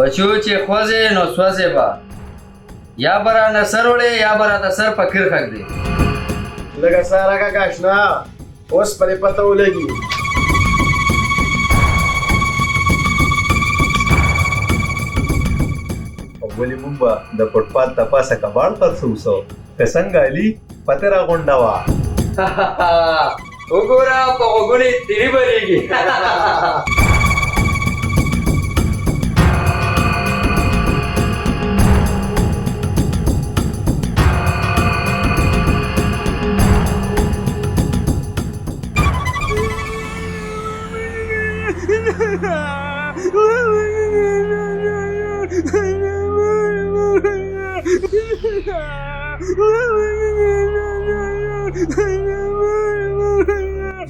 بچو چې خوځې نو سوځې به یا به رانه سر وړې یا به راته سر په کرښک دی. لږه ساه راکړه اشنا، اوس پرې پته ولګي. ولې مونږ به د فوټپاث د پاسه کباړ خرڅوسو که څنګه علي پته راغونډه وه. وګوره په غوږونو یې تیرې بریږي.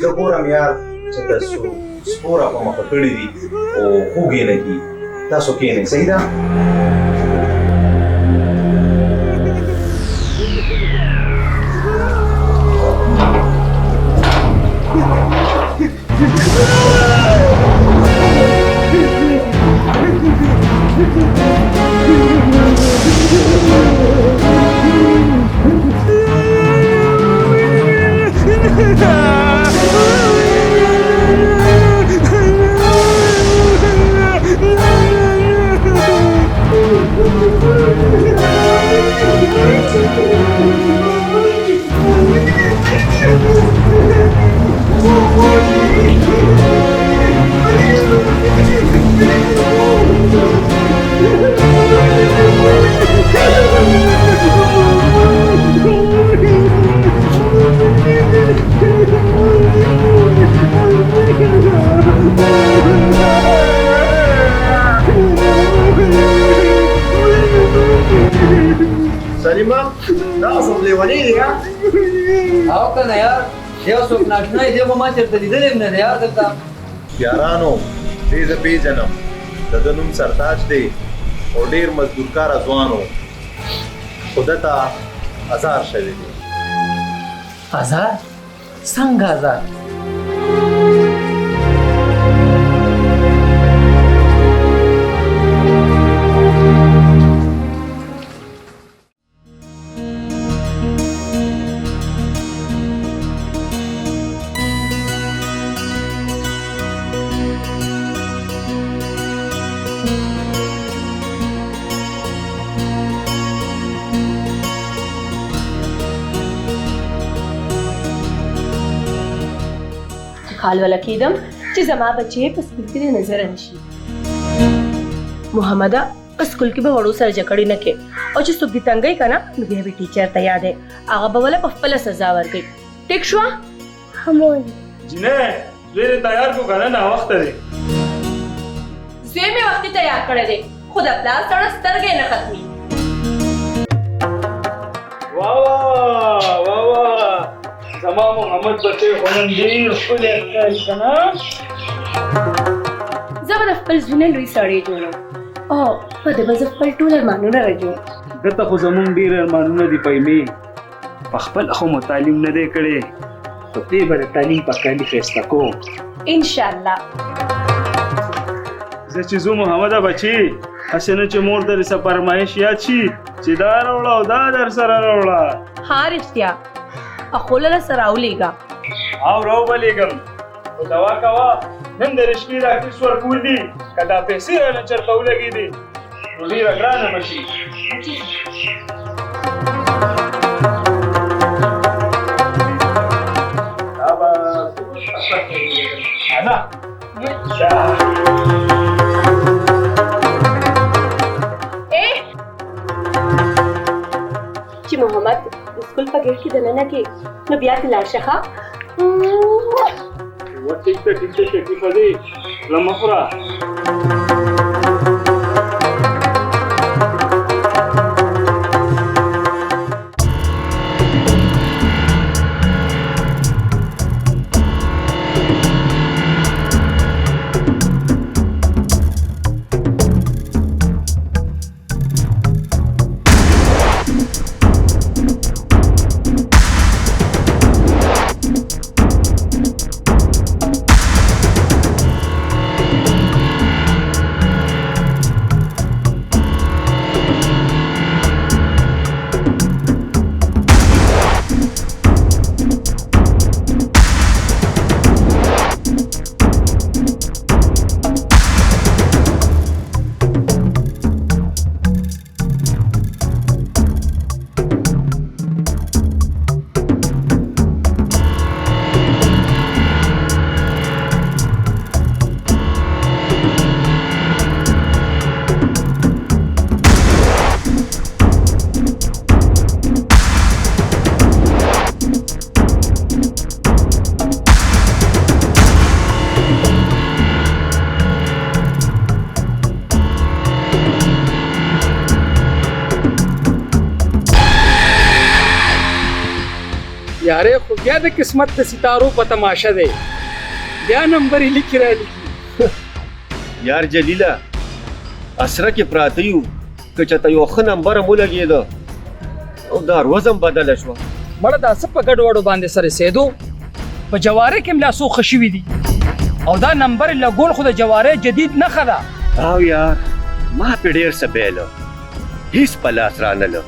زه ګورم یار چې تاسو سپوره په مخه کړي دي او خوږ یې لګي. تاسو کښېنئ، صحیح ده؟ سلیمه دا اصل لیونی دی ها؟ او که نه یار یو څوک ناشنا یې دی خو ما چېرته لیدلی هم نه دی یار دلته. یارانو دې زه پېژنم، د ده نوم سرتاج دی او ډېر مزدورکاره ځوان و، خو ده ته ازار شوی دی. ازار؟ څنګه ازار؟ خال ولا کېدم چې زما بچې په سکول کې د نظر نشي. محمده په سکول کې به وړو سره جګړې نه کې او چې څوک دې تنګی که نه نو بیا به ټیچر ته یادې هغه به وله په خپله سزا ورکوي. ټیک شوه؟ همون جنې زوی دې تیار کړو که نه ناوخته دی. زوی مې وختي تیار کړی دی خو د پلار سره سترګې نه ختمي. واه واه واه زما محمد بچې خو نن ډېر ښکلی ښکاري که نه؟ زه به د خپل زوی نه لوی سړی جوړم او په ده به زه خپل ټول ارمانونه رجوم. دته خو زمونږ ډېر ارمانونه دي پیمې، په خپله خو مو تعلیم نه دی کړی، خو دې به د تعلیم په کالي ښایسته کوم انشاءالله. زه چې ځو محمده بچې هسې نه چې مور ته د څه فرمایش یاد شي چې دا راوړه او دا در سره راوړه. ها رښتیا اخوله له سره راولېږه او راوبلېږم، خو دوا کوه نن د رشقي دا فیس ورکول دي که دا پیسې رانه چېرته ولګېدې نو ډېره ګرانه به شي. دا به انا چې محمد سکول په ګیټ کې دننه کې نو بیا دې لاړ شه ښه. ټیک ده ټیک ده شکیفه دې له مه خوره. یاره خو بیا د قسمت د ستارو په تماشه دی بیا نمبر یې لیکي را لیکي یار جلیله اسره کې پراته یو که چېرته یو ښه نمبر هم ولګېده او دروازه هم بدله شوه مړه دا څه په ګډوډو باندې سره رسېدو په جوارې کې ملا څو ښه شوي دي او دا نمبر لګول خو د جوارې جدید نښه ده او یار ما پې ډېر څه بیله هېڅ په لاس رانله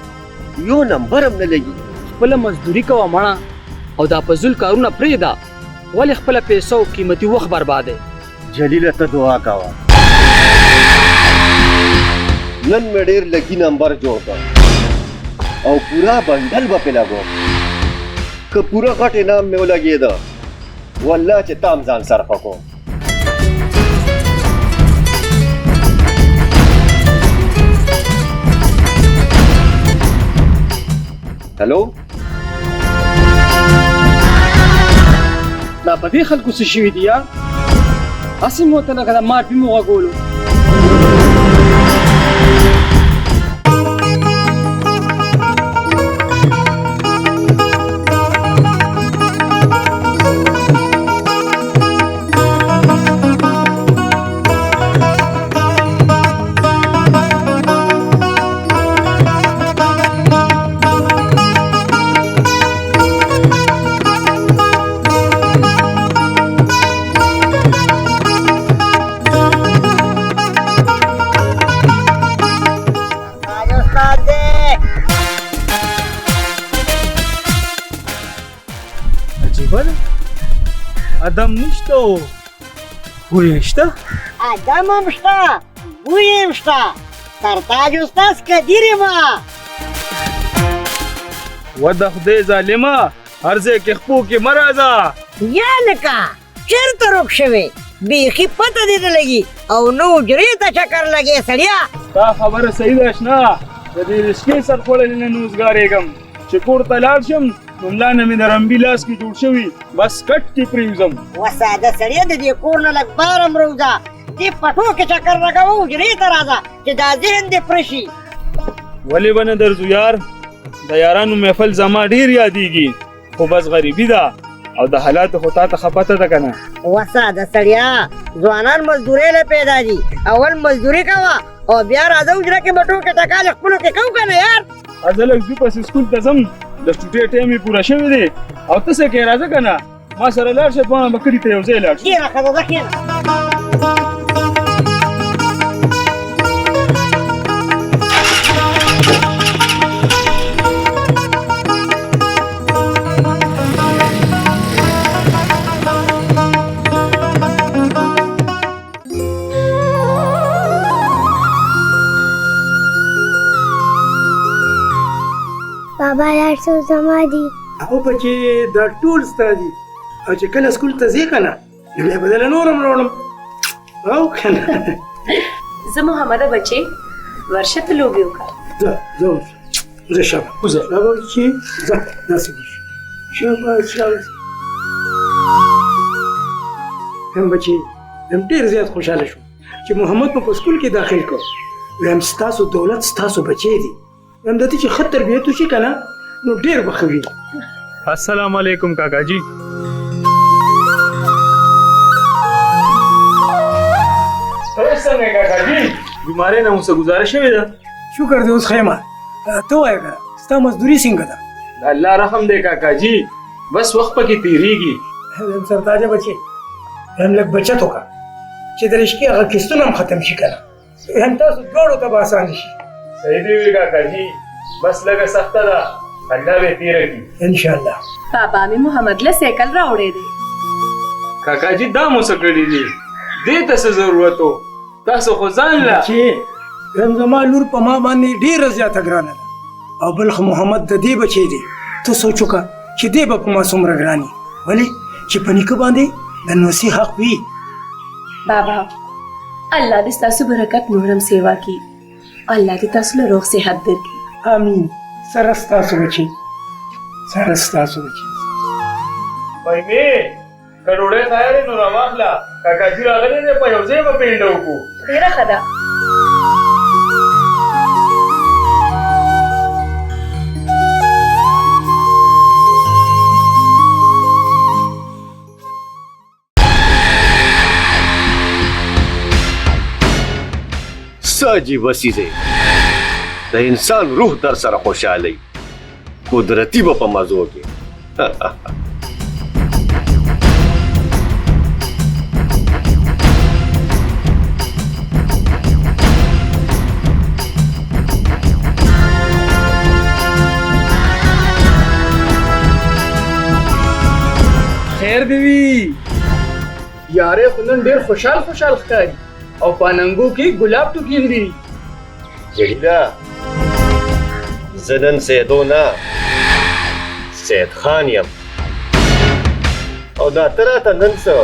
یو نمبر هم نه لګي خپله مزدوري کوه مړه او دا فضول کارونه پرېږده ولې خپله پیسه او قیمتي وخت بربادوې جلیله ته دعا کوه نن مې ډېر لکي نمبر جوړ کړ او پورا بنډل به پې لګوم که پوره غټ انعام مې ولګېده والله چې تام ځان صرفه کوم هلو دا په دې خلکو څه شوي دي یار هسې مو ورته لکه د مارپي مو غږولو ادم نشته و بوی شته ادم هم شته بوی هم شته سرتاج استاز کدیر ما و د خدای ظالمه هر ځای کې خپو کې مه راځه یا لکه چېرته روک شوې بیخي پته دې نه لګي او نو حجرې ته چکر لګې سړیا دا خبره صحیح ده اشنا د دې رشکې سر خوړلې نه نوزګارېږم چې کور ته لاړ شم نو ملا نه مې د رمبي لاس کې جوړ شوي بس کټ کې پرېوځم وساده سړیا د دې کور نه لږ بار هم روځه دې پټو کې چکر لګوه حجرې ته راځه چې دا ذهن دې پره شي ولې به نه درځو یار د یارانو محفل زما ډېر یادېږي خو بس غریبي ده او د حالاتو خو تا ته ښه پته ده که نه وساده سړیا ځوانان مزدورۍ له پیدا دي اول مزدوري کوه او بیا راځه حجره کې بټو کې ټکال خپلو کې کوو که نه یار زه لږ ځو پسې سکول ته ځم د ټوټې ټایم یې پوره شوی دی او ته څه کوې راځه که نه ما سره لاړ شه دواړه به کلي ته یو ځای لاړ شو ډېره ښه ده ځه کښېنه بابا یار څو زما دي او بچې دا ټول ستا دي او چې کله سکول ته ځې که نه نو بیا به دله نور هم راوړم او که نه زه محمده بچې ورشه ته لوبې وکړه ځه ځه اوس ځه شابه شابه چې ځه داسې وشي شابه شابه هم بچې هم ډېر زیات خوشحاله شوم چې محمد په سکول کې داخل کړ ویم ستاسو دولت ستاسو بچې دي هم د دې چې ښه تربیت وشي که نه نو ډېر به ښه وي السلام علیکم کاکا جی څنګه کاکا جی بیمارۍ نه مو څه ګزاره شوې ده شکر دې اوس خیمه ته وایه که ستا مزدوري څنګه ده د الله رحم دی کاکا جی بس وخت پکې تېرېږي هم سرتاجه بچې هم لږ بچت وکړه چې د رشکې هغه کیستونه هم ختم شي که نه هم تاسو دواړو ته به اسانه شي صحیح دی وی کاکا جی بس لږه سخته ده الله به تېره کړي انشاءالله بابا مې محمد له سایکل راوړی دی کاکا جی دا مو څه کړي دي دې ته څه ضرورت و تاسو خو ځان له چې هم زما لور په ما باندې ډېره زیاته ګرانه ده او بل خو محمد د دې بچی دی ته سوچ وکړه چې دی به په ما څومره ګران وي ولې چې په نیکه باندې د نوسي حق وي بابا الله دې ستاسو برکت نور هم سیوا کړي الله دې تاسو له روغ صحت درکړي امین سره ستاسو بچی سره ستاسو بچی بایمې که ډوډۍ تیارې نو راواخله کاکا جي راغلی دی په یو ځای به پینډه وکړو ډېره ښه ده जी वसी से द इंसान रूह दर सर खुशहाली कुदरती ब په مزو کې خیر دی وی یاره خلن ډیر خوشحال ښکاري او پاننګو کې ګلاب ټوکې دي. جلیلا زنن سیدونا سید خان یم او دا تراته نن څه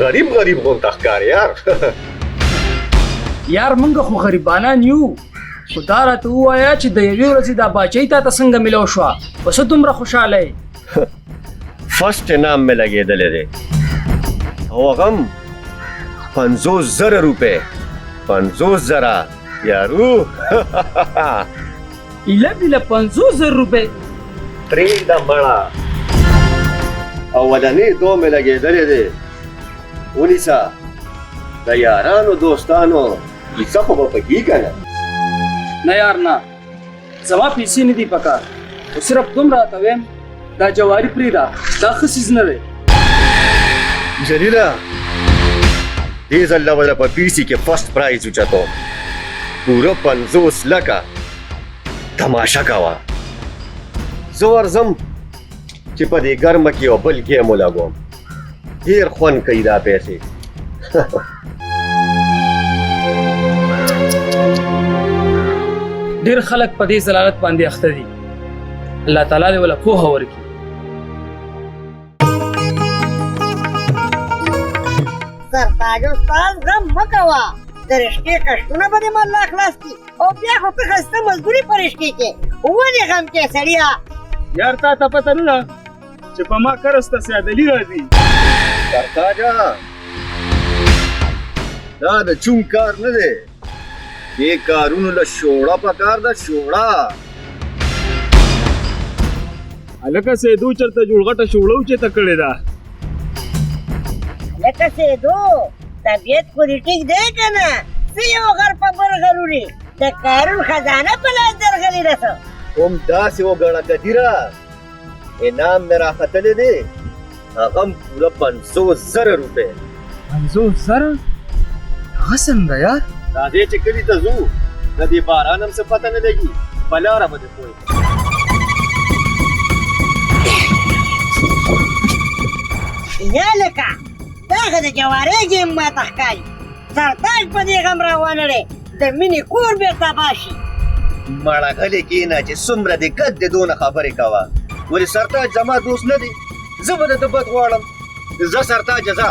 غریب غونته ښکاري یار. یار منګه خو غریبانان یو، خو دا راته ووایه چې د یوې ورځې دا باچۍ تا ته څنګه ملو شوه، پسه دومره خوشحاله یې؟ فرسٹ انعام میں لگेदले रे او غم 50,000 روپے 50,000 यारू इला 50,000 रुपये ट्रेन दा मड़ा او ودانی دو میں لگेदले रे ونیسا دا یارانو دوستانو کیسه خو به پکې کنه نه یار نه زما پیسې نه دی پکار، او صرف دومره ته ویم دا جواری پریدا دا خصیز نه دی. جلیلا دې ځل ولا په پیسي کې فرست پرایز اوچتو پورا 50 لکه تماشا کاوه. زور زم چې په دې ګرمه کې او بل کې مولګوم ډیر خون کوي دا پیسې. ډیر خلک په دې زلالت باندې اخته دي، الله تعالی دې ولا پوهه ورکړي. سرتاج استاد غم مکوا د رشتې کښتونه به دې مله خلاص کړي او بیا خو ته خسته مزدوري په رشتې کې ولې غم کې سړیا؟ یار تا ته پته نه ده چې په ما کرسته سیادلي راځي. سرتاجا دا د چون کار نه دی، دې کارونو له شوړه پکار ده شوړه. هلکه سیدو چېرته جوړغټه شوړه اوچېته کړې ده. لکه سیدو طبیعت خو دې ټیک دی که نه؟ څه یو غر په بل غر وړي د کارون خزانه په لاس درغلي ده. څه هم داسې وګڼه کدیره انعام مې راختلی دی، هغه هم پوره 50,000 روپۍ. 50,000 هغه څنګه یار؟ راځئ چې کلي ته ځو، د دې باران هم څه پته نه لګي، په لاره به دې پوه. یا لکه دغه د جوارۍ ګیم ماته ښکاري. سرتاج په دې غم روانه دی د مینې کور بېرته باشي. مړه غلې کېنه چې څومره دې قد دې دونه خبرې کوه. ولې سرتاج زما دوست نه دی، زه به د ده بد غواړم. زه سرتاجه ځه.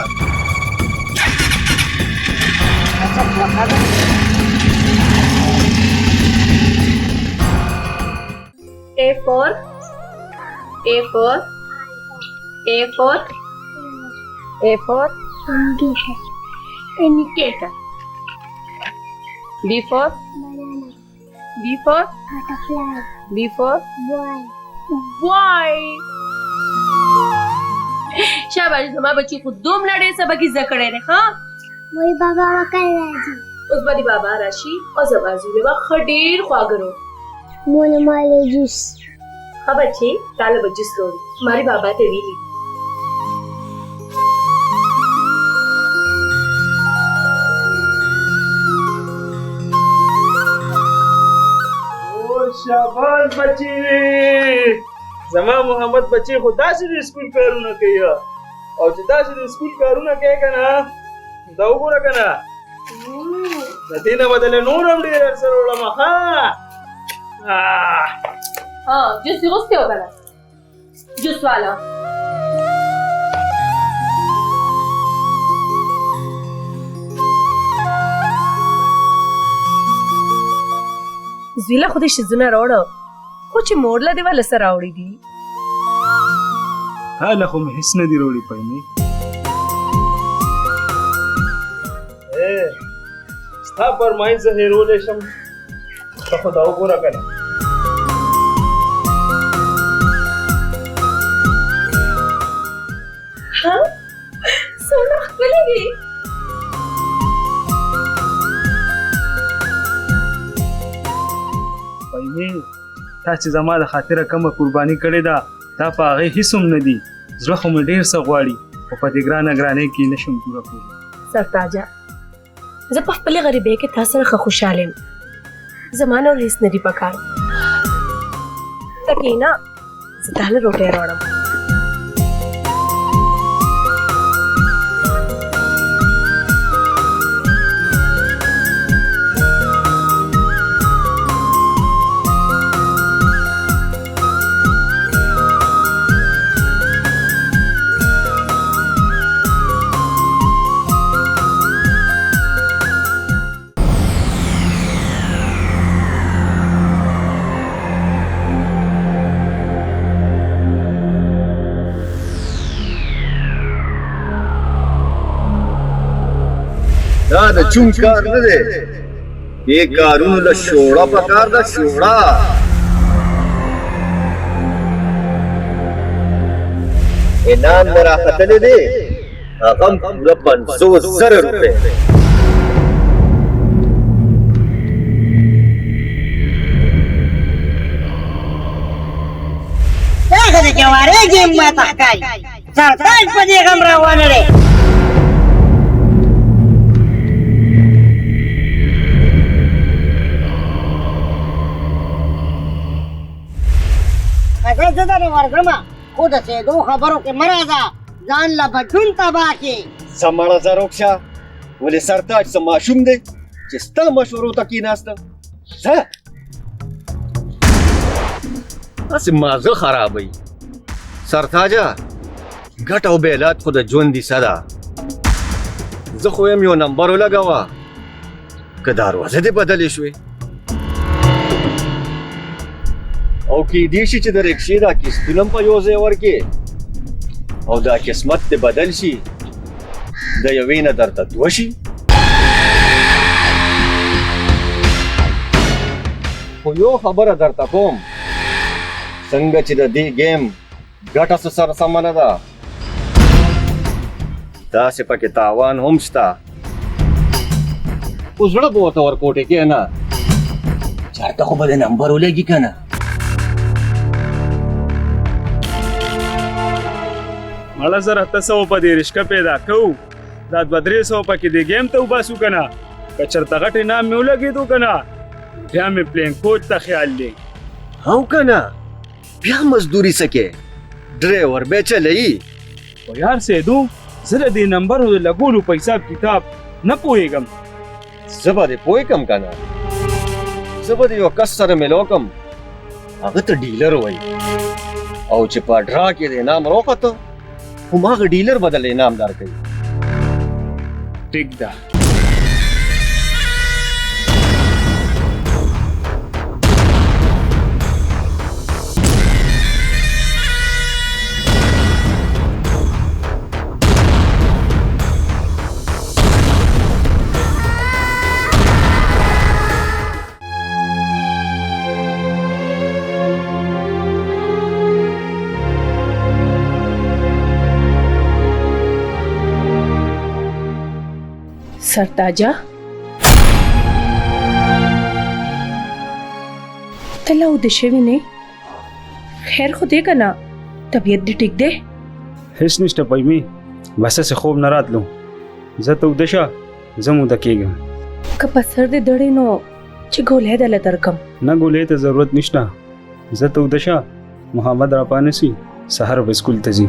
A for indicator. B for butterfly. B for Boy. शाबाश زما بچی خود دومره ډېر سبق زده کړی دی. ها وای بابا وکړ راځي. اوس به دې بابا راشي او زما زوی به ښه ډېر خواږه رو. مونه مالې جوس. ها بچی تاله به جوس راوړي، ماري بابا ته ویلي. شاباش بچی، زما محمد بچی خو داسې د سکول کارونه کوي، او چې داسې د سکول کارونه کوي که نه دا وګوره که نه د دې نه به دله نور هم ډېر سره وړم. ها جوس دې غوښتې و که نه؟ جوس والا زویله خودش چیزونه راوړه، خو چې مورله دې ولې څه راوړي دي؟ تاله خو مې هېڅ نه دي راوړي پاینې. ستا فرمایش زه هېرولی شم، ته خو دا وګوره که نه. ها څومره ښکلې دي. تا چې زما د خاطره کومه قرباني کړې ده دا په هغې هېڅ هم نه دي زړه خو مې ډېر څه غواړي خو په دې ګرانه ګرانۍ کې نشم پوره کولی سرتاجه زه په خپلې غریبۍ کې تا سره ښه خوشحاله یم زما نور هېڅ نه دي پکار ته کښېنه زه تا له روټۍ راوړم دا د چون کار نه دی دې کارونو له شوړه پکار ده شوړه انعام مې راختلی دی هغه هم پوره 500,000 روپۍ دغه د جوارې ګیم ماته ښکاري سرتاج په دې غم روانه دی زه در ورځمه خو د سیدو خبرو کې مه راځه ځان له بدلون تباه کې زمړه زروکشه ولې سرتاج څه ماشوم دی چې ستا مشورو ته کېناسته ځه هسې مازه خرابوي سرتاجه ګټه او بیلات خو د ژوند کیسه ده زه خو یم یو نمبر ولګوه که دروازه دې بدلې شوې او کېدی شي چې د رکشې دا کیسټونه هم په یو ځای ورکې او دا قسمت دې بدل شي د یوې نه درته دوه شي خو یو خبره درته کوم څنګه چې د دې ګیم ګټه سره سمه نه ده داسې پکې تاوان هم شته خو زړه به ورته ورکوټې کې نه چاته خو به د نمبر ولګي که نه مړه زر 800 په دې رشکه پیدا کوو دا 200-300 پکې دې ګیم ته وباسو که نه که چېرته غټ انعام مې ولګېدو که نه بیا مې پلین کوچ ته خیال دی او که نه بیا مزدوري څه کې ډرایور به چلوي خو یار سیدو زه د دې نمبرو د لګولو په حساب کتاب نه پوهېږم زه به دې پوه کړم که نه زه به د یو کس سره میلاو کړم هغه ته ډیلر وایي او چې په ډرا کې د انعام راوخته هماغه ډیلر به درله انعام درکوي ټیک ده سرتاجه ته لا اوده شوې نه خیر خو دی که نه طبیعت دې ټیک دی هیڅ نشته پیمي بس هسې خوب نه راتلو زه ته اوده شه زه هم اوده کېږم که په سر دې دړې نو چې ګولۍ دله درکم نه ګولۍ ته ضرورت نشته زه ته اوده شه محمد راپانسي سهار به سکول ته ځي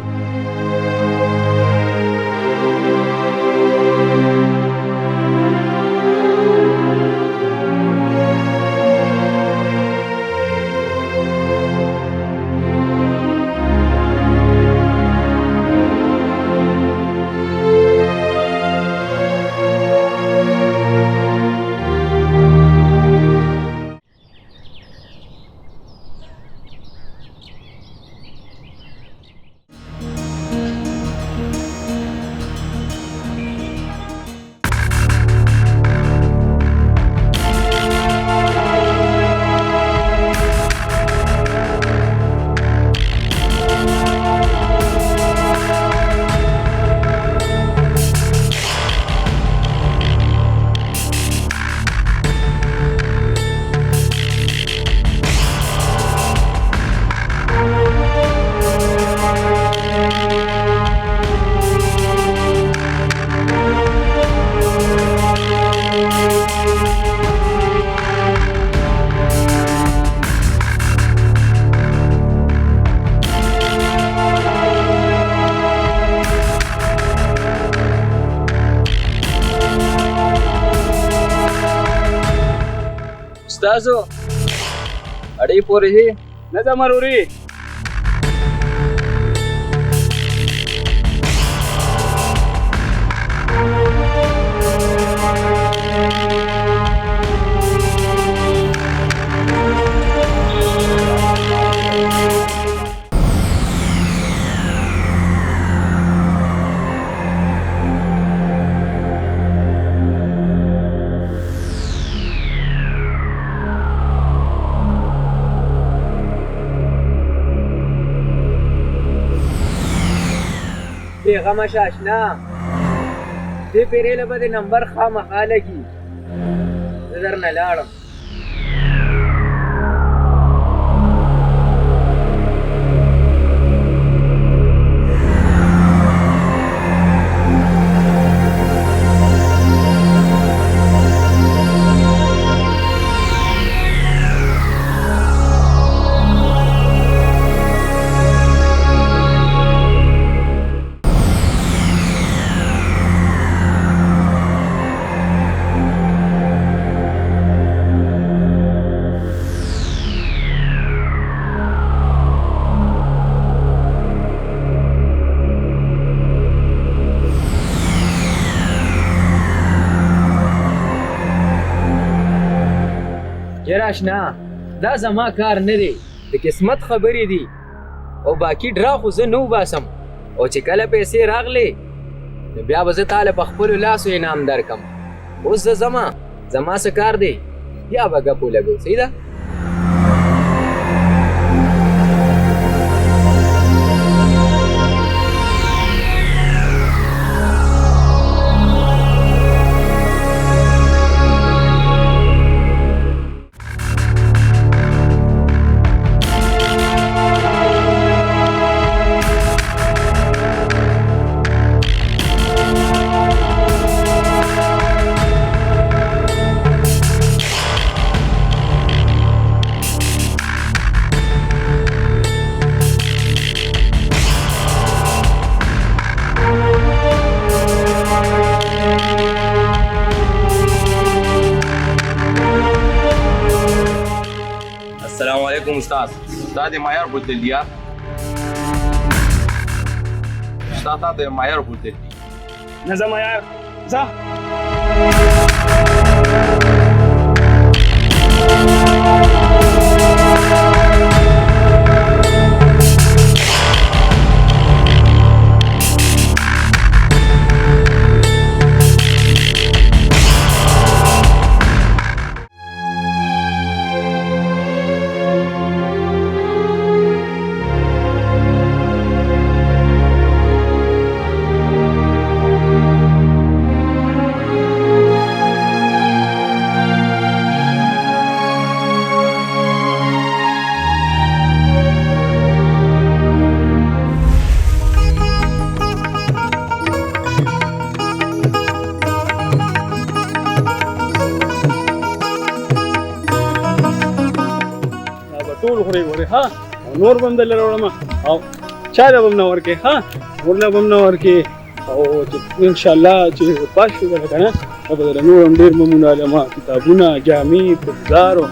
استادو اړې پورې هي نه زمروري پیغام شاشنا دې پیرې له بده نمبر خامخا لګي زه درنه لاړم اشنا دا زما کار نه دی د قسمت خبرې دي او باقی ډرا خو زه نه وباسم او چې کله پیسې راغلې نو بیا به زه تاله په خپلو لاسو انعام درکم اوس زه زما څه کار دی بیا به ګپ ولګو صحیح ده استاد د معیار بوتل دي استاد د معیار بوتل دي نه زما یار ځه ټول خوري وره ها نور بم دل وروړم او چا د بم نور کې ها ورله بم نور کې او ان شاء الله چې پاش وګړه کنه او بدل نور ډیر ممنون علما کتابونه جامع بازارو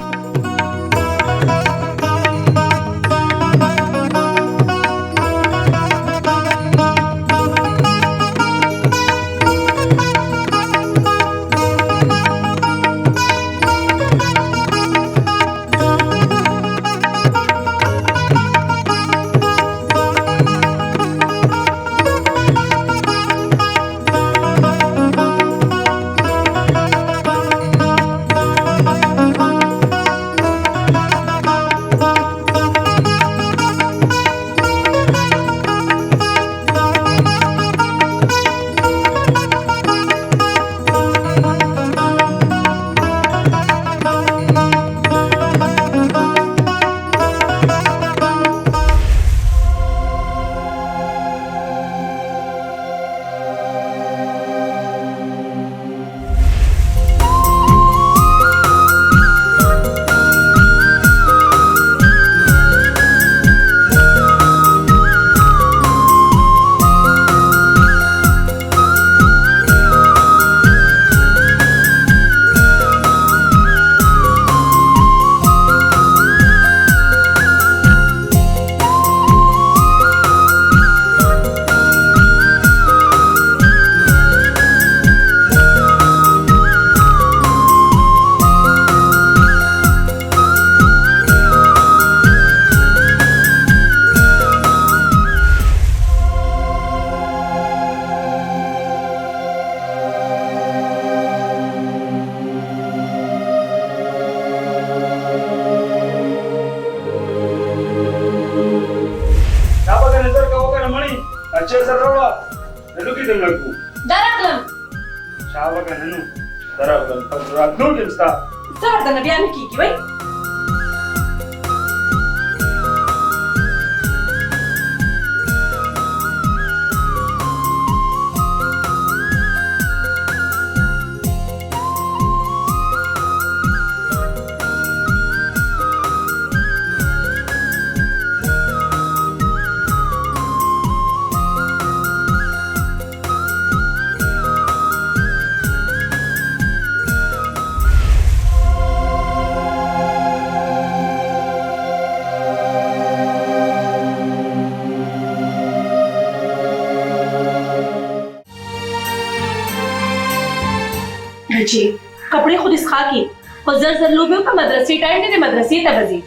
بچه سره راوړه نو کې دم لګو درغلم شاوه کنه نو درغلم پر راتلو کې مستا زار د نبي ان کیږي وای जी कपड़े खुद इस खा की और जर जर लोग का मदरसे टाइम दे मदरसे तबजी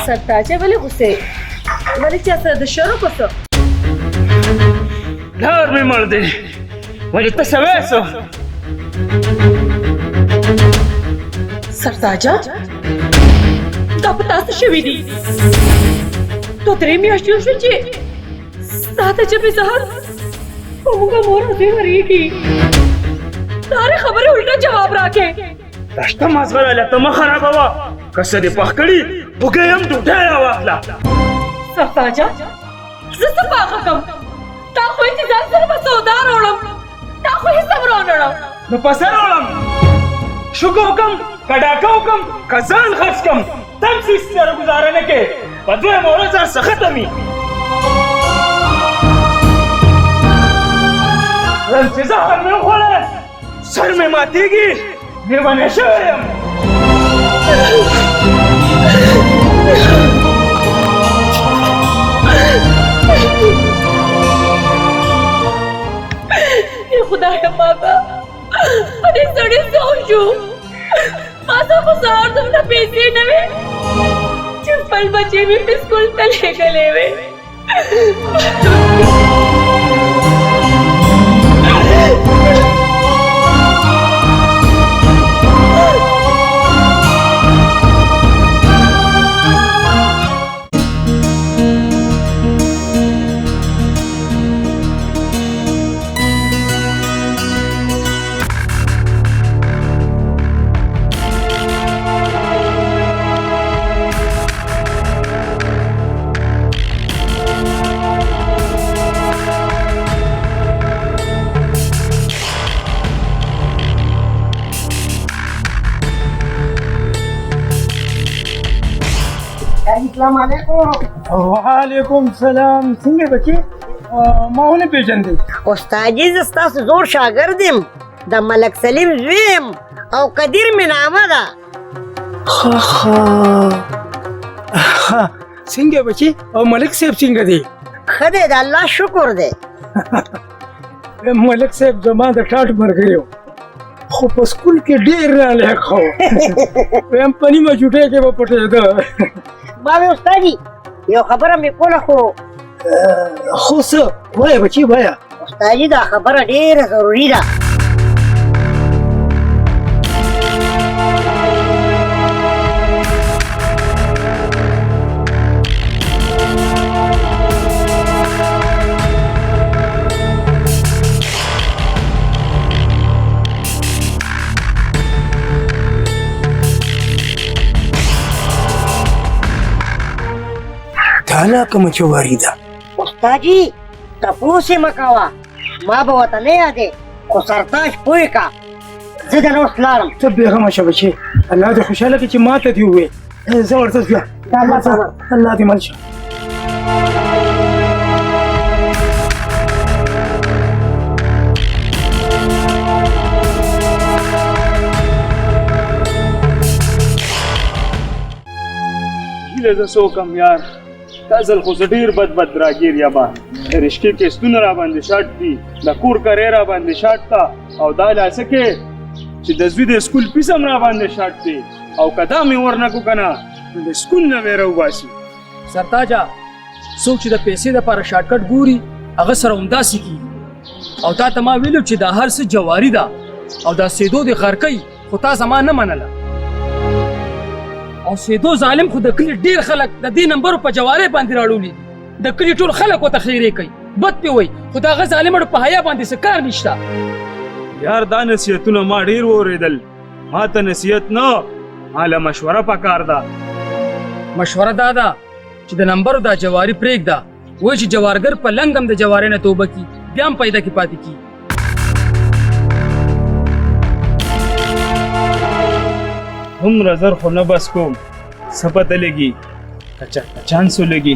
सरताजे वाले गुस्से वाले क्या सर शरों को सो घर में मर दे वाले तसवेसो सरताजा तापतास शवीदी तो तेरे में आश्चर्य शुची साथ जब जहर उनका मोर दे हरीगी तारे खबरें उल्टा जवाब रखे रास्ता मसगरा लगता मैं खराब हुआ कसर दे पकड़ी बुके हम ढूंढाया वाला सरताजा जिस पाखा कम ता कोई इंतजार से बस उदार ओलम ता कोई सब्र ओलम न पसर ओलम शुको कम कडाका कम खजान खर्च कम तम से इस तरह गुजारने के बदले मोरा सर सख्त अमी रंजीजा हमें खोले सर में मातेगी ये बने शर्म ये खुदा है माता अरे सड़ी सोचू माता को सार तुमने पैसे नवे चप्पल बचे भी स्कूल तले गले वे वालेकुम सलाम څنګه بچي ما ونه پیژندې استاد زستا زور شاګردم د ملک سلیم زویم او قدیر می نامه ده څنګه بچي او ملک صاحب څنګه دی خدای د الله شکر دی ملک صاحب زما د ټاټ مرګریو خو په سکول کې ډیر نه لیکو هم پنی ما جوټه کې په پټه ده باوی استادی یو خبره می کوله خو څه وایه بچي وایه استادی دا خبره ډیره ضروری ده تعالی کوم چواری ده استادی تپوسې مکوه ما به ورته نه یادې خو سرتاج پوه کا زه د نوس لارم ته بېغمه شه بچي الله دې خوشحاله کړي چې ما ته دې ووې زه ورته ځم الله دې مل شه هیله زه څوکم یار دا ځل خو زه ډېر بد راګیر یمه د رشقې کیسټونه را باندې شاټ دي د کور کرې را باندې شاټ ته او دا لاسه کې چې د زوی د سکول فیس هم را باندې شاټ دی او که دا مې ورنکو که نه نو د سکول نه مې راوباسي سرتاجه څوک چې د پیسې دپاره شارټکټ ګوري هغه سره همداسې کېږي او تا ته ما ویلو چې دا هر څه جواری ده او دا سیدو د غرقۍ خو تا زما نه منله او سیدو ظالم خو د کلي ډېر خلک د دې نمبرو په جوارۍ باندې راړولي دي د کلي ټول خلک ورته خیرې کوي بد پې وایي خو د هغه ظالمړو په حیا باندې څه کار نشته یار دا نصیحتونه ما ډیر واورېدل ما ته نصیحت نه ماله مشوره پکار ده مشوره دا ده چې د نمبرو دا جواری پرېږده وایي چې جوارګر په لنګ هم د جوارۍ نه توبه کي بیا هم پیدا کې پاتې کي دومره زر خو نه بس کوم څه پته لګي که چاته چانس ولګي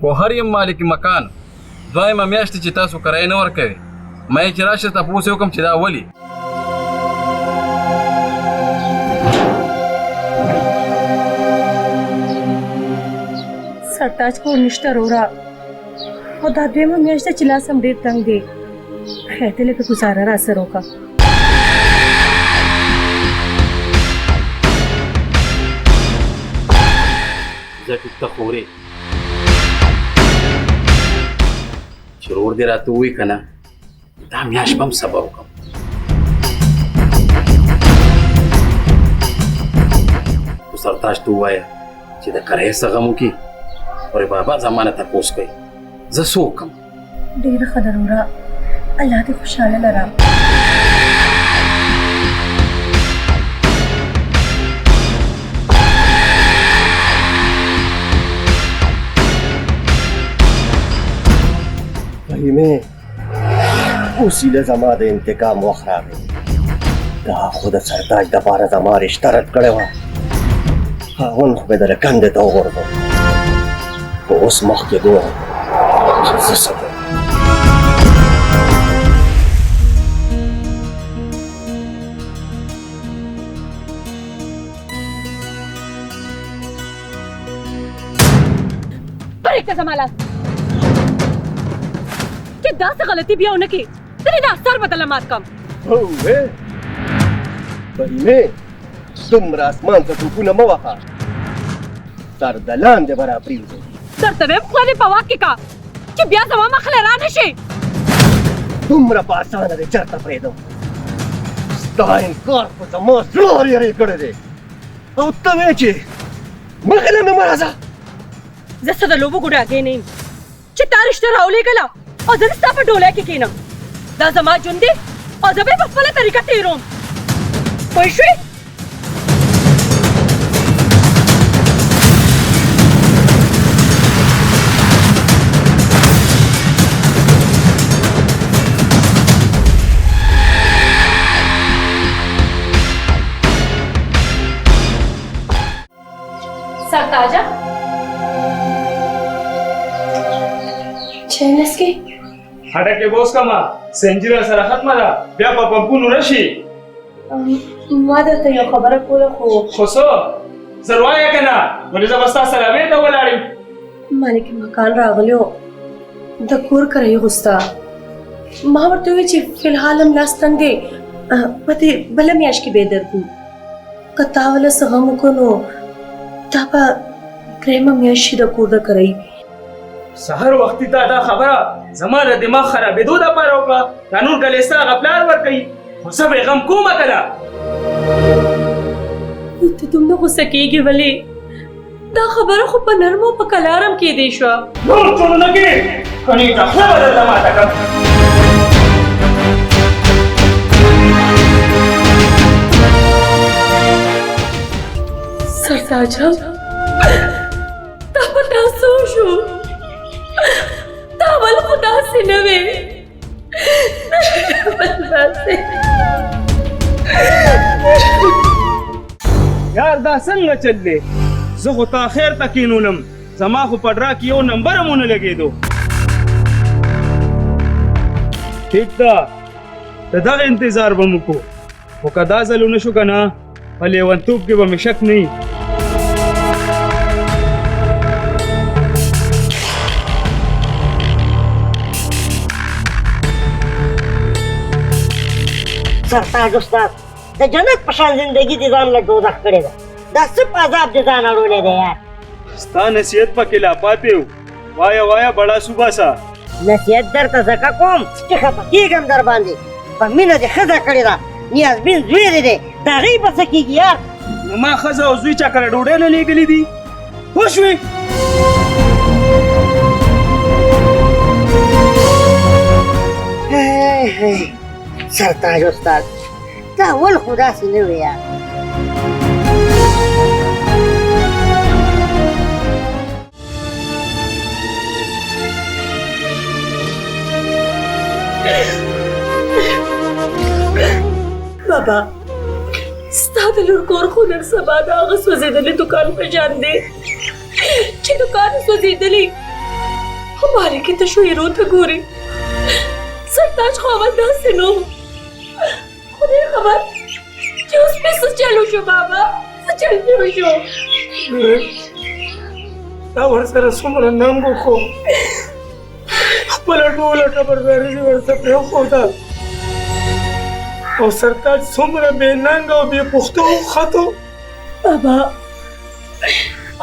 کوهر یم مالک مکان دویمه میاشت چې تاسو کرایه نه ورکوي ما یې چې راشه تپوس یې وکړم چې دا ولې سرتاج کو نشته رورا او دا دویمه میاشت چې لاس هم ډېر تنګ دی خیر دی لږه ګزاره را سره وکړه زه ټوکته خورې چې ورور دې راته ووایي که نه دا میاشت به هم صبر وکړم خو سرتاج ته ووایه چې د کرایې څه غم وکړي ورې بابا زما نه تپوس کوي زه څه وکړم ډېره ښه ده رورا الله دې خوشحاله لره فهیمه وسیله زما د انتقام وخت راغی دا خو د سرتاج دپاره زما رشته رد کړې وه خاوند خو مې د کندې ته وغورځوم خو اوس مخکې ګورم چې زه څه کوم پرېږده زما لاس چې داسې غلطي بیا ونه کړې ترې دا سر بدله مات کړم هوې فهیمې دومره اسمان ته ټوپونه مه وهه سر د لاندې به را پرېوځي درته ویم خوله دې په واک کې کا چې بیا زما مخله را نه شي دومره په اسانه دې چېرته پرېږدم ستا انکار خو زما زړه ورېرې کړی دی او ته وایې چې مخې مې مه راځه زه څه د لوبو ګوډاګۍ نه یم چې تا رشته راولېږله او زه ستا په ډولۍ کې کښېنم دا زما ژوند دی او زه به یې په خپله طریقه تېروم پوه شوې سرتاجه چینس کې هټکې بوس کما سنجره سره ختمه ده بیا په پمپونو راشي ما درته یو خبره کوله خو څه زر وایه که نه ولې زه به ستا سره بیرته ولاړ یم مالک مکان راغلی و د کور کرایي غوښته ما ورته وویل چې فلحال هم لاس تنګ دی په دې بله میاشت کې به یې درکړو که تا وله څه غم وکړو نو دا به درېیمه میاشت شي د کور د کرایي سهار وختي تا دا خبره زما د دماغ خرابېدو دپاره وکړه دا نور ډلې ستا هغه پلار ورکوي خو زه به یې غم کومه که نه ته دومره غوسه کېږې ولې دا خبره خو په نرمو په کلارم کېدی شوه نور ټولونه کې کنې ته خوله به درته ماته کړم سرتاجه دا په تا څه وشو دا ول خو داسې نه وې یار دا څنګه چل دی زه خو تا خیر ته کښېنولم زما خو په ډرا کې یو نمبر هم ونه لګېدو ٹھیک ده د دغه انتظار به مو کوو خو که دا ځل ونه شو که نه په لیونتوب کې به مې شک نه وي سرتاج استاد د جنت په شان زندگی دې ځان له دوزخ کړې ده دا څه په عذاب دې ځان اړولی دی یار ستا نصیحت پکې لا پاتې و وایه وایه بړا صوباسه نصیحت درته ځکه کوم چې خفه کېږم در باندې په مینه دې ښځه کړې ده نیازبین زوی دې دی د هغې به څه کېږي یار نو ما ښځه او زوی چا کله ډوډۍ نه لېږلي دي پوه شوې سرتاج استاد دا اول خو داسې نه وې یار بابا ستا د لور کور خو نن سبا د هغه سوځېدلي دکان په شان دی چې دکان یې سوځېدلی خو مالک یې تشو هیرو ته ګوري سرتاج خو اول داسې نه و خدای خبر چې اوس پې څه چلو شو بابا څه چل شو تا ورسره څومره ننګ وکړو خپله ټوله ټبرداري دې ورته پرېښوده او سرتاج څومره بې ننګ او بې پښتو وختو بابا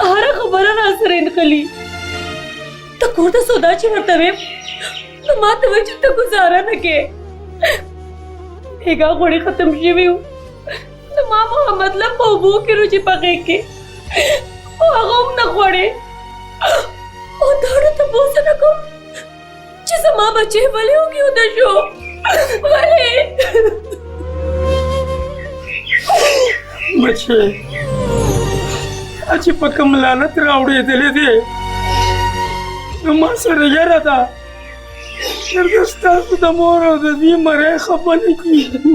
هره خبره راسره نښلي ته کور ته سودا چې ورته ویم نو ما ته وایي چې ته ګزاره نه کې بېګا غوړي ختم شوي وو نو ما محمد له په اوبو کې روجې پخې کې خو هغه هم نه خوړې او داړو تپوس نه کوم چې زما بچی ولې وګیوده شو ولې بچې چې په کوم لعنت راوړېدلې دی نو ما سره یره ده چېرته ستاسو د مور او د دوی مری خفه نه کېږي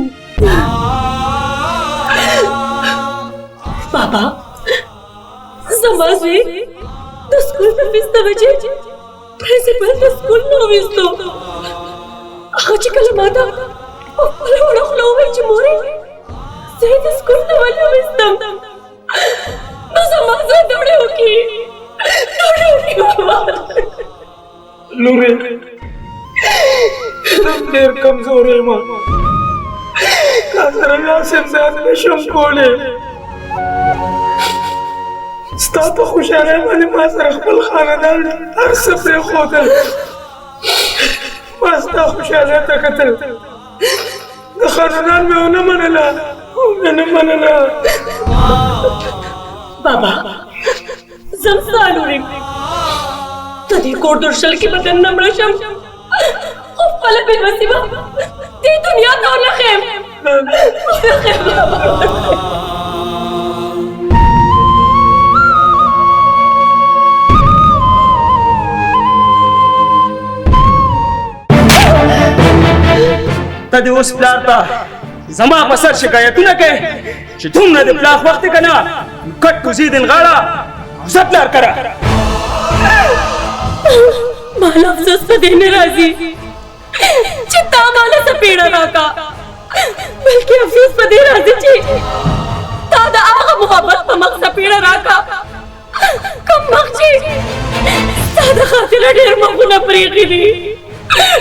بابا زما زوی د سکول په فیس ته وچې پرنسپل د سکول نه وویستو هغه چې کله ما ته په خپله وړه خوله وویل چې مورې زه یې د سکول نه ولې وویستم نو زما زوی دوړې وکړي لورې زه ډېر کمزوری یم تا سره لاس امداد نشم کولی ستا په خوشحالۍ باندې ما سره خپل خاندان هر څه پرېښودل ما ستا خوشحالۍ ته کتل د خاندان مې ونه منله ونه منله بابا زم ستا لور یم ته دې کور درشل کې بدن نه مړه شم خو خپله بېوسي به دې دنیا ته ونه ښیم ته دې اوس پلار ته زما په سر شکایتونه کوې چې دومره د پلاخ وخت که نه کټ کوزي دې نغاړه او زه پلار کره مال افسوس په دې نه راځي چې تا ماله څپېړه راکا بلکې افسوس په دې راځي چې تا د هغه محبت په مخ څپېړه راکا کوم مخ چې ستا د خاطره ډېر مخونه پرېښي دي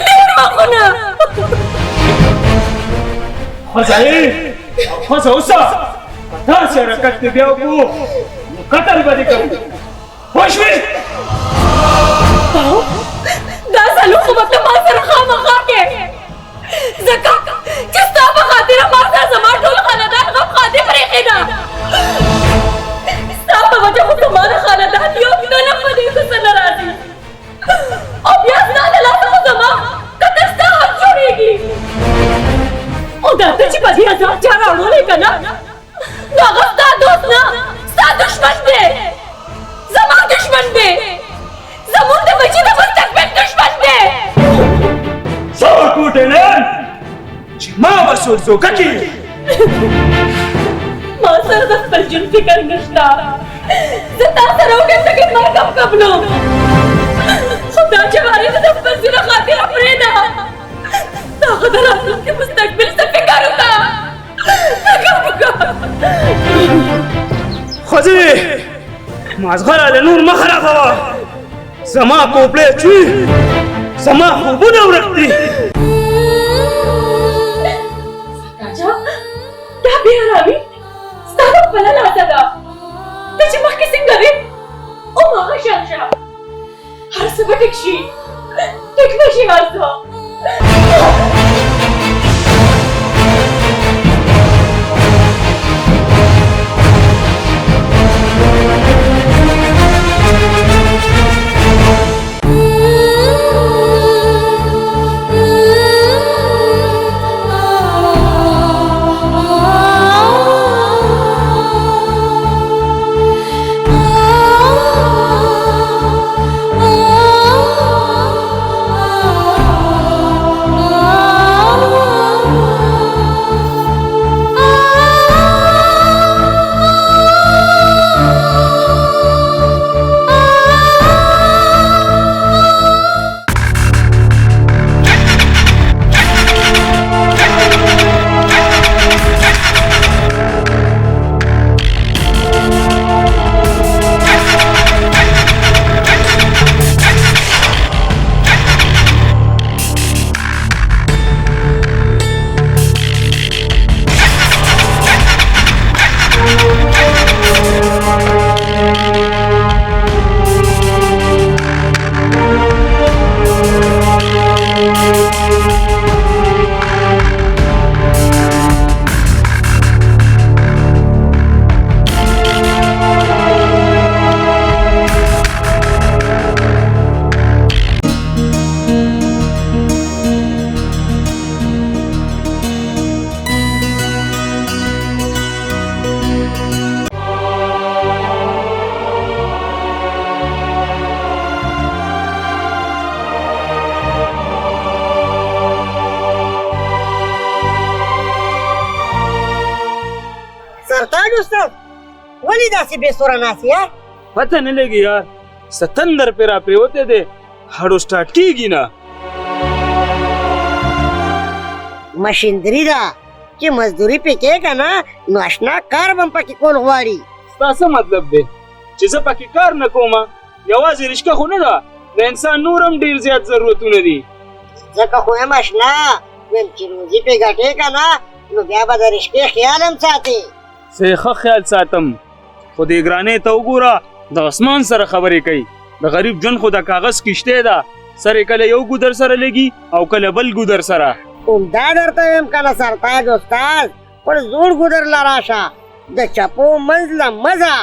ډېر مخونه ښځه ښځه اوسه که داسې حرکت دې بیا وکړو نو قتل به دې کوو پوه شوې دا سلوک خو به ته ما سره خامخا کې ځکه چې ستا په خاطره ما سره زما ټول خاندان غم خاطر پرېښې ده ستا په وجه خو زما د خاندان یو دنه په دې کوڅه نه راځي او بیا ستا د لاسه خو زما قتل ستا حق جوړېږي او دا ته چې په دې عذاب چا راوړلی که نه نو هغه ستا دوست نه ستا دښمن دی زما دښمن دی زمون د بچی د مستقبل دشمن دی زور کوټې نن چې ما به سوزوکه کې ما سره د خپل ژوند فکر نشته زه تا سره وکړم چې مرګ هم قبلوم خو دا جواري د خپل ژوند خاطره پرېږده ورځې مازغره له نور مه خرابوه زما کوپړې چوي زما خوبونه ورک دي راجا دا بیا راوي ستا په خپله لاسه ده ته چې مخکې څنګه وې هماغه شان شه هر څه به ټیک شي ټیک به شي هر څه سرتاج استاد ولې داسې بې سوره ناست یې پته نه لګي یار ستندر پې را پرېوتی دی هډو سټارټ کېږي نه مشیندري ده چې مزدوري پې کې که نه نو اشنا کار به هم پکې کول غواړي ستا څه مطلب دی چې زه پکې کار نه کومه یوازې رشکه خو نه ده د انسان نور هم ډېر زیات ضرورتونه دي ځکه خو یم اشنا ویم چې روزي پې ګټې که نه نو بیا به د رشکې خیال هم ساتې زه ښه خیال ساتم خو دې ګرانۍ ته وګوره د اسمان سره خبرې کوي د غریب ژوند خو د کاغذ کشتۍ ده سر یې کله یو ګودر سره لګي او کله بل ګودر سره همدا درته ویم که نه سرتاج استاد پر زوړ ګودر له راشه د چپو منځ له مزه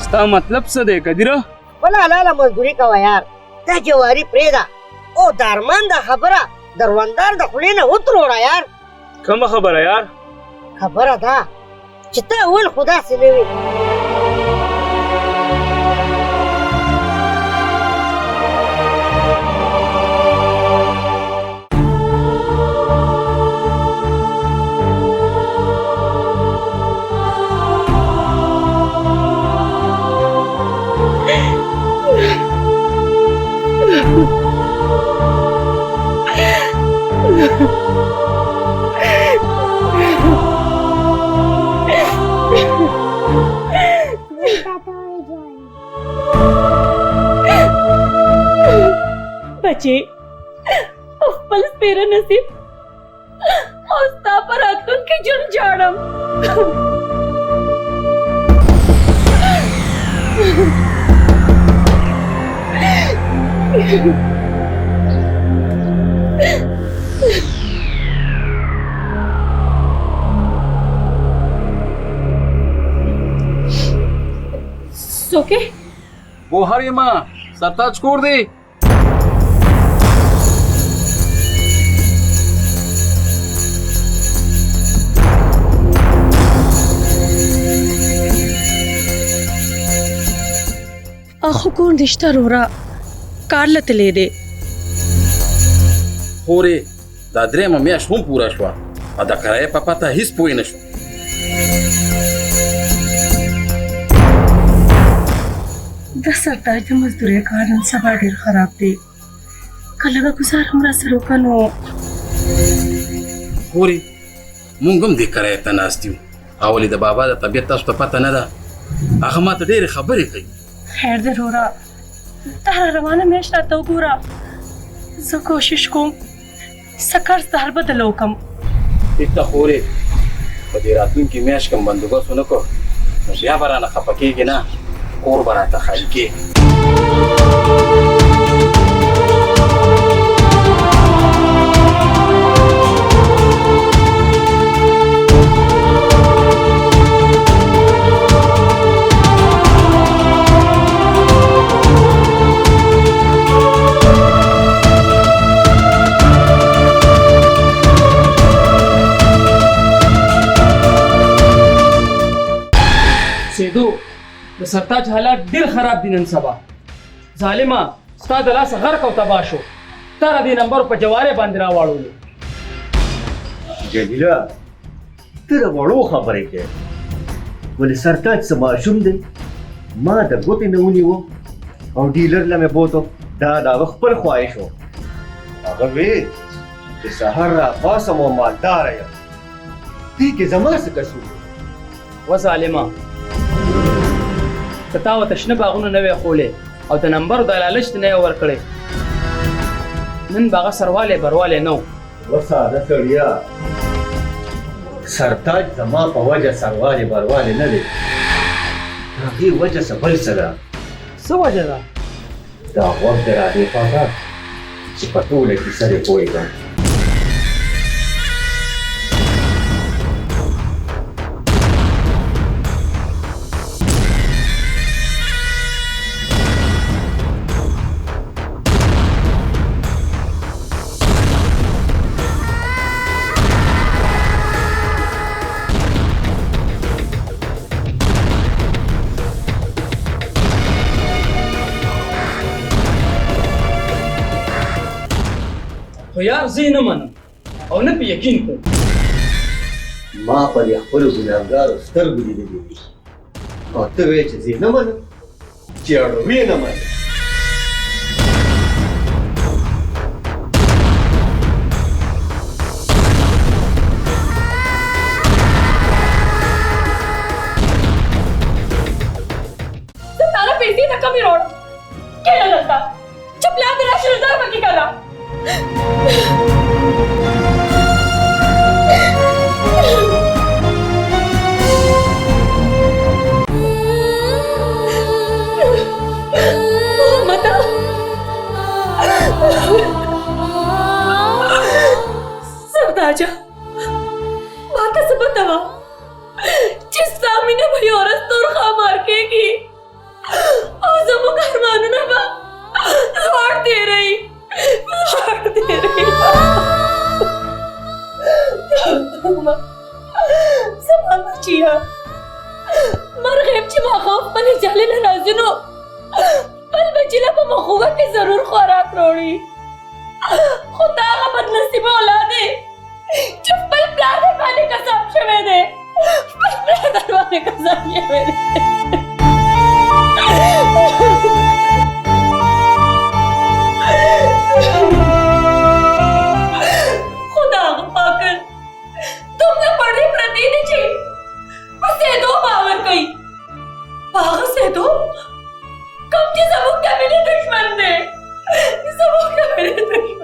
ستا مطلب څه دی کدیره خپله حلاله مزدوري کوه یار دا جواري پرېږده او د ارمان دا خبره دروندار د خولې نه وتروړه یار کومه خبره یار خبره ده چې ته اول خو داسې نه وې बचे खपल स्पेरा नसीब और स्ता पर आखन के जुन जाड़म सोके वो हर माँ सरताज छोड़ दे आखो कौन रिश्ता रोरा कार लतले दे خورې دا درېیمه میاشت هم پوره شوه او د کرایې په پته هېڅ پوه نه شو د سرتاج د مزدورۍ کار نن سبا ډېر خراب دی که لږه ګزار هم راسره وکړه نو خورې مونږ هم دې کرایې ته ناست یو اولې د بابا د طبیعت تاسو ته پته نه ده هغه ماته ډېرې خبرې کوي خیر دی رورا دا روانه میاشت راته وګوره زه کوشش کوم څه قرض د حل بدله وکړم ټیک ده خورې په دې راتلونکي میاشت کوم بندوبست ونه کړو نو بیا به رانه خفه کېږي نه کور به راته خالي کېږي سیدو د سرتاج حالات ډیر خراب دي نن سبا ظالما ستا د لاس غرق او تباه شو تا را دې نمبر په جوارې باندې راواړولو جلیله ته د وړو خبرې کوې ولې سرتاج څه ماشوم دی ما د ګوتې نه ونیوم او ډیلر له مې بوتو دا د هغه خپل خواهش و هغه وی چې سهار راپاڅم او مالداره یم دې کې زما څه قصور دی و ظالما که تا ورته شنه باغونه نه وی ښولې او د نمبرو د لالچ نه یې ورکړې نن به هغه سروالی بروالی نه و وساده سړیا سرتاج زما په وجه سروالی بروالی نه دی هغې وجه څه بل څه ده څه وجه ده دا غوږ د رادې خواته چې په ټوله کیسه دې پوهېږم خو یار زه یې نه منم او نه پې یقین کوم ما په دې خپلو ګناهګارو سترګو لیدلي دي او ته وایې چې زه یې نه منم چې اړوې نه منم زه تاله پیسې نه کمې راوړم کېنه دلته چپ لاندې راشه نظر پکې کړه سرداجا ماته څه پته وه چې ستا مینه به یوه ورځ تور ښامار کېږي او زموږ ارمانونه به لوړ تېروي لوړ تېروي زما بچیه مرغیم چې ماښام خپلې جالې له نازونو خپل بچي له په مخوبه کې ضرور خوراک راوړي خو دا هغه بدنصیبه اولاد دی چې خپل پلار در باندې قسم شوی دی خپل پلار در باندې قسم شوی دی خدا هغه پاکل دومره پړدې پرتې دي چې په سیدو باور کوي په هغه سیدو کوم چې زموږ د مینې دشمن دی زموږ د مینې دشمن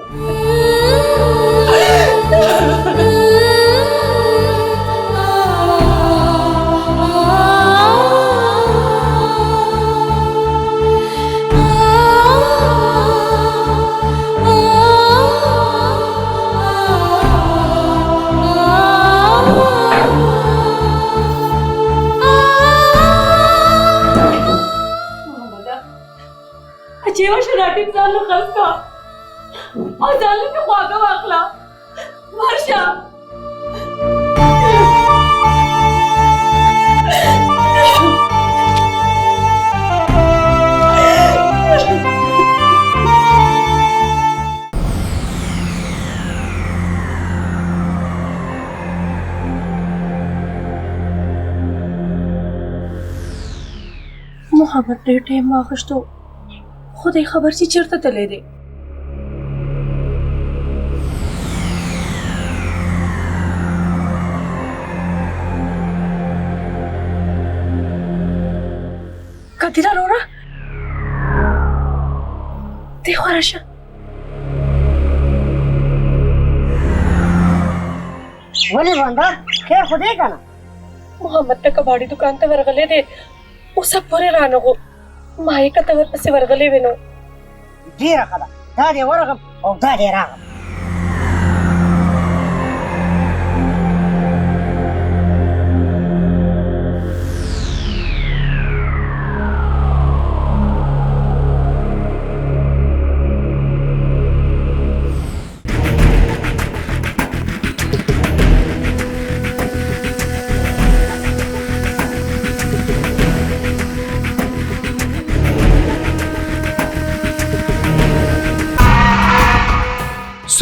چیوه شراټیم ځان له خرڅ کا او ځان له خواږه واخله ورشه محمد ډېر ټایم واخیستو خدای خبر چې چیرته تللی دی कदिरा रोड़ा देखो रशा बोले बंदा खैर खुदे का ना मोहम्मद ने कबाड़ी दुकान ते वरगले दे वो सब पूरे रानो को माई का तवर पसे वरगले वेनो जी रखा दा दे वरगम और दा दे रागम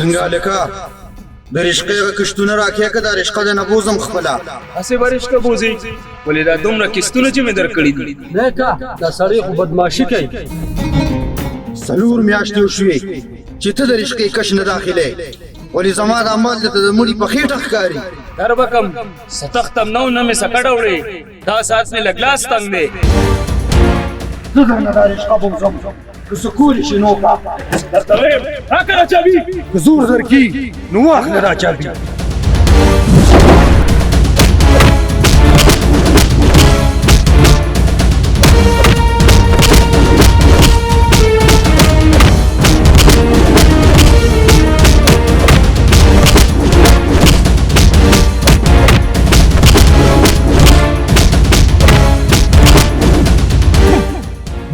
څنګه لکه د رشقې کښتونه راکې که د رشقه د نبوزم خپله هسې به رشقه بوځي ولې دا دومره کستونه چې مې درکړي دي نیکه دا سړی خو بدماشي کوي 4 میاشتې وشوې چې ته د رشقې کش نه داخلې ولې زما د عمل د مړي په خېټه ښکاري در به کم ستختم نو نه مې سکډه وړې دا ساعت مې لګلاس تنګ دی زه درنه دا رشقه بوځم که څه کولی شي نو پاپا درته وایم راکړه دا چابي که زور درکي نو واخله دا چابي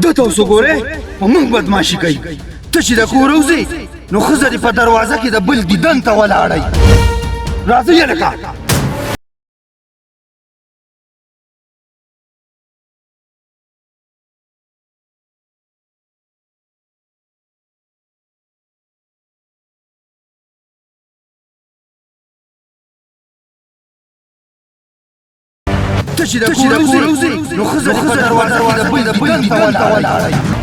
دته اوس وګورې په موږ بدماشي کوي ته چې د کور وځې نو ښځه دې په دروازه کې د بل دیدن ته ولاړئ راځئ هلکه ته چې د کور وځې نو ښځه دې په دروازه کې د بل دیدن ته ولاړئ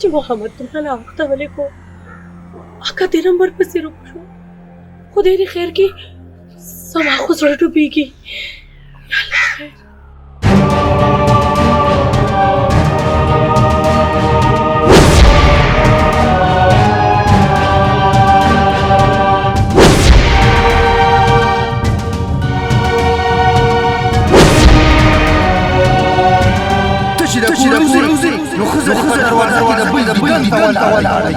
چې محمد तुम्हाला وخت ولې کو اکا دې نمبر پسې روک شو خدای دې خیر کې سما خو سره ډوبېږي الله خیر نو ښځه دې په دروازه کې د بل دیدن ته ولاړئ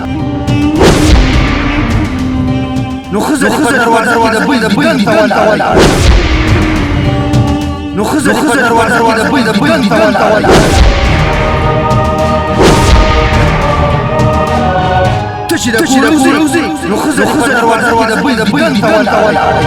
نو ښځه دې په دروازه کې د بل دیدن ته ولاړئ ته چې د کور وځې نو ښځه دې په دروازه کې د بل دیدن ته ولاړئ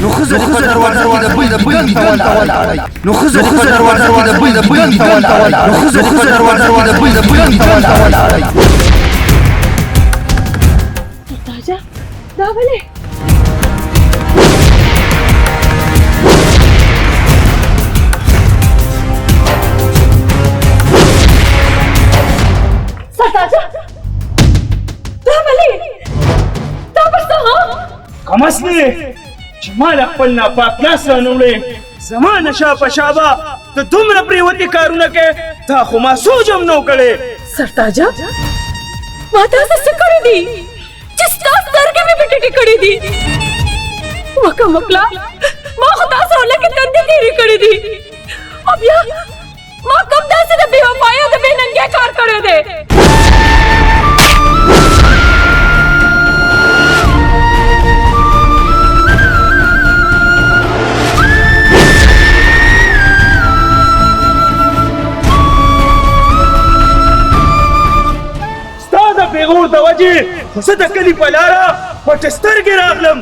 نو ښځه دې په دروازه کې د بل دیدن ته ولاړئ نو ښځه دې په دروازه کې د بل دیدن ته ولاړئ نو ښځه دې په دروازه کې د بل دیدن ته ولاړئ تاجا دا ولې سرتاجا دا ولې دا پسه کم اصلي چې ما له خپل ناپاک لاس رانه وړې زما نشه په شابه ته دومره پرېوتې کارونه کوې تا خو ما سوچ هم نه و کړی سرتاجا ما تاسو څه کړي دي چې ستا سترګې مې پټې کړې دي وکه مکلا ما خو تاسو لکه تندې تیرې کړې دي او بیا ما کوم داسې د بې وفایۍ او د بې ننګۍ کار کړی دی پیغور د وجې خو زه د کلي په لاره پټې سترګې راغلم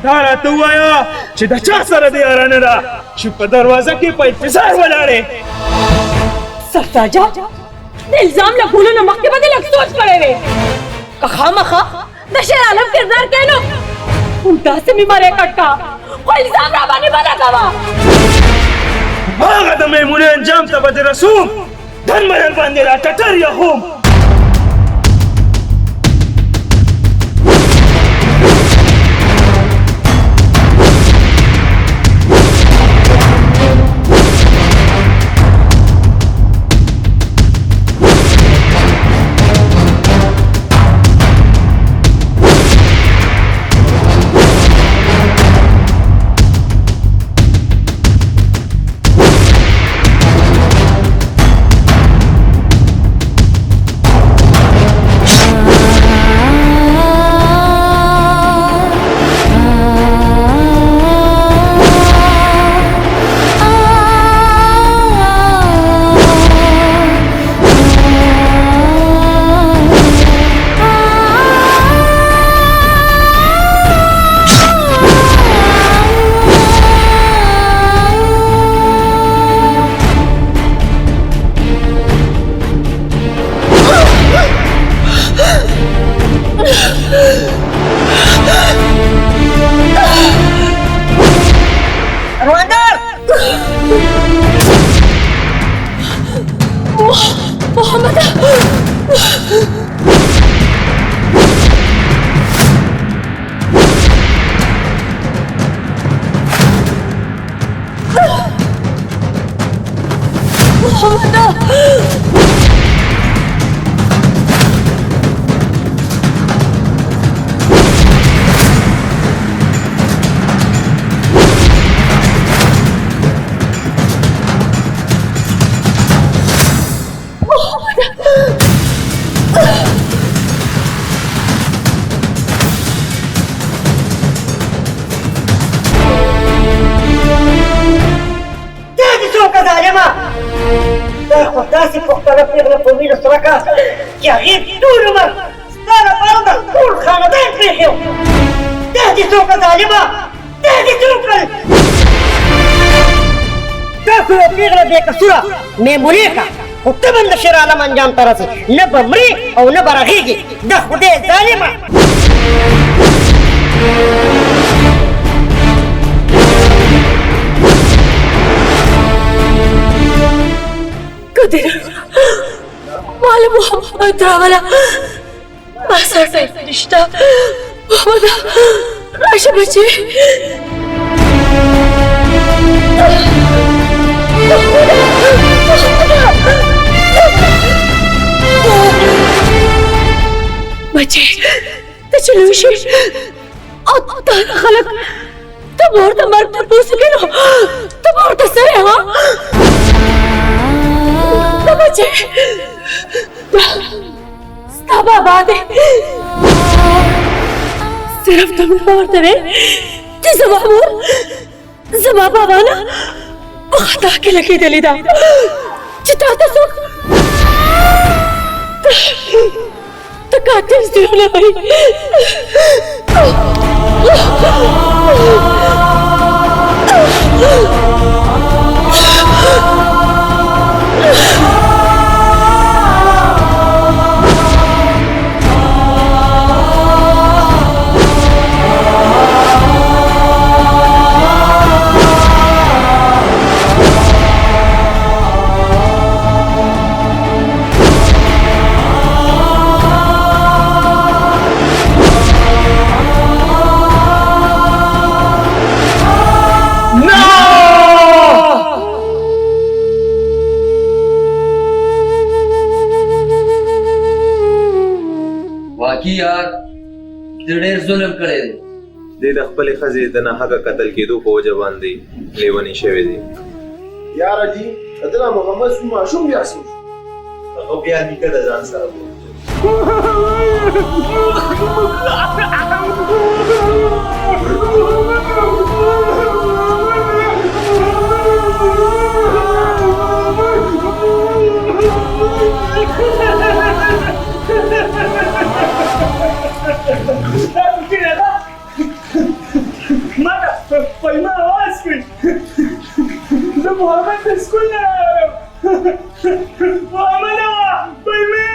دا راته ووایه چې د چا سره دې یارانه ده چې په دروازه کې په انتظار ولاړې. سرتاجه د الزام له کولو مخکې به دې لږ سوچ کړی وې که خامخا د شیر عالم کردار کوې نو همداسې مې مرې کټ کا خو الزام را باندې به نه کوه. هغه د میمونې انجام ته به دې رسوم دن مرل باندې را ټټر یخوم. داسې پښتانه پېغله په مینه سره کا چې هغې ټول عمر ستا لپاره د ټول خاندان پرېښی و. دا دې څه وکړه ظالمه؟ دا دې څه وکړل؟ تا خو یو پېغله بې قصوره میمونې کړه خو ته به د شیر عالم انجام ته رسې نه به مرې او نه به رغېږې د خدای ظالمه. مال محمد راولا ما سره فرشتہ محمد راشه بچي بچي ته چلو شي او تا خلک ته ورته مرګ ته پوسګنو ته ورته سره ها بچے ستا بابا دے صرف تم پورته وې چې زما مور زما بابا نه په خطا کې لګېدلې ده چې تا ته څوک ته قاتل زیونه وایي یار ډېر ظلم کړی دی. دې د خپلې ښځې د ناحقه قتل کېدو په وجه باندې لیونی شوی دی. یاره جي دله محمد سپي ماشوم بیا څه وشو؟ هغه بیا نیکه د ځان سره بوتلو. मोहम्मद स्कूल ना मोहम्मद भाई मैं